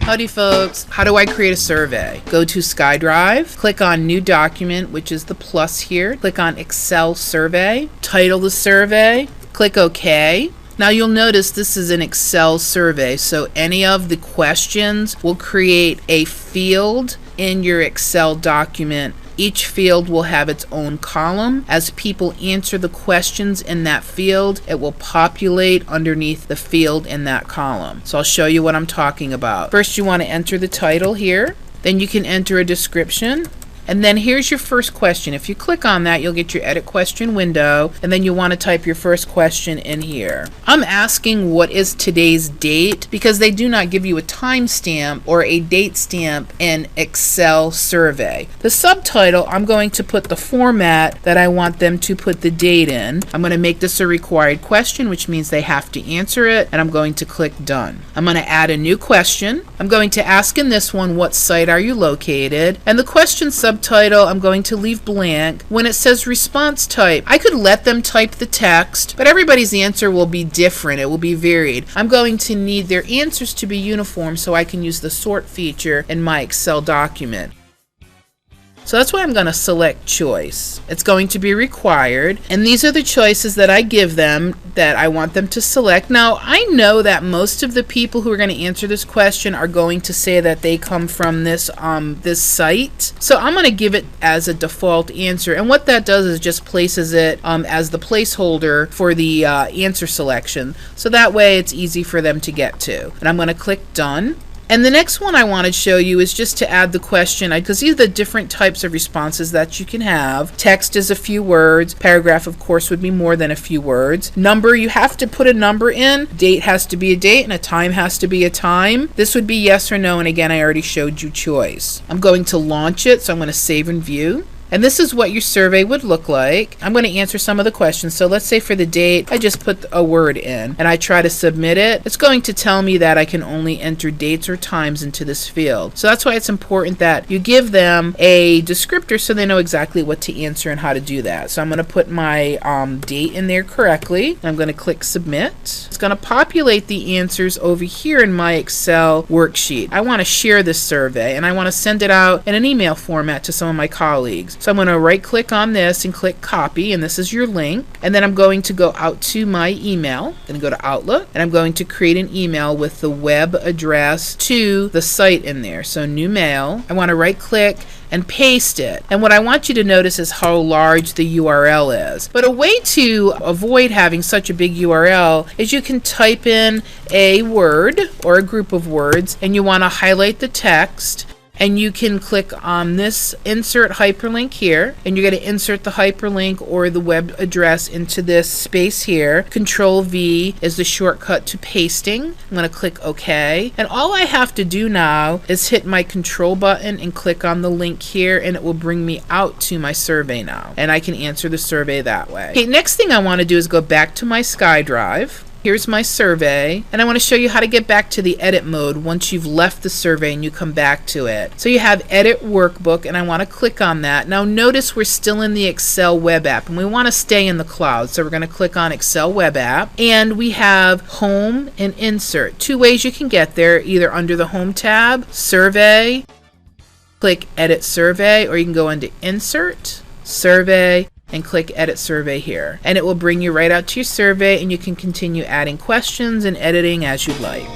Howdy folks, how do I create a survey? Go to Skydrive, click on new document, which is the plus here, click on Excel survey, title the survey, click OK. Now you'll notice this is an Excel survey, so any of the questions will create a field in your Excel document. Each field will have its own column. As people answer the questions in that field, it will populate underneath the field in that column. So I'll show you what I'm talking about. First, you want to enter the title here. Then you can enter a description. And then here's your first question. If you click on that, you'll get your edit question window, and then you want to type your first question in here. I'm asking what is today's date because they do not give you a timestamp or a date stamp in Excel survey. The subtitle, I'm going to put the format that I want them to put the date in. I'm going to make this a required question, which means they have to answer it, and I'm going to click done. I'm going to add a new question. I'm going to ask in this one, what site are you located? And the question subtitle, I'm going to leave blank. When it says response type, I could let them type the text, but everybody's answer will be different. It will be varied. I'm going to need their answers to be uniform so I can use the sort feature in my Excel document. So that's why I'm going to select choice. It's going to be required, and these are the choices that I give them that I want them to select. Now, I know that most of the people who are going to answer this question are going to say that they come from this site. So I'm going to give it as a default answer, and what that does is just places it as the placeholder for the answer selection. So that way it's easy for them to get to. And I'm going to click done. And the next one I want to show you is just to add the question, because these are the different types of responses that you can have. Text is a few words. Paragraph, of course, would be more than a few words. Number, you have to put a number in. Date has to be a date, and a time has to be a time. This would be yes or no, and again, I already showed you choice. I'm going to launch it, so I'm going to save and view. And this is what your survey would look like. I'm going to answer some of the questions. So let's say for the date, I just put a word in and I try to submit it. It's going to tell me that I can only enter dates or times into this field. So that's why it's important that you give them a descriptor so they know exactly what to answer and how to do that. So I'm going to put my date in there correctly. I'm going to click submit. It's going to populate the answers over here in my Excel worksheet. I want to share this survey and I want to send it out in an email format to some of my colleagues. So I'm going to right click on this and click copy, and this is your link. And then I'm going to go out to my email, then go to Outlook, and I'm going to create an email with the web address to the site in there. So new mail. I want to right click and paste it. And what I want you to notice is how large the URL is. But a way to avoid having such a big URL is you can type in a word or a group of words, and you want to highlight the text. And you can click on this insert hyperlink here, and you're going to insert the hyperlink or the web address into this space here. Control V is the shortcut to pasting. I'm going to click OK. And all I have to do now is hit my control button and click on the link here, and it will bring me out to my survey now. And I can answer the survey that way. Okay, next thing I want to do is go back to my Skydrive. Here's my survey, and I want to show you how to get back to the edit mode once you've left the survey and you come back to it. So you have edit workbook, and I want to click on that. Now notice we're still in the Excel web app, and we want to stay in the cloud. So we're going to click on Excel web app, and we have home and insert. Two ways you can get there, either under the home tab, survey, click edit survey, or you can go into insert, survey, and click edit survey here, and it will bring you right out to your survey, and you can continue adding questions and editing as you'd like.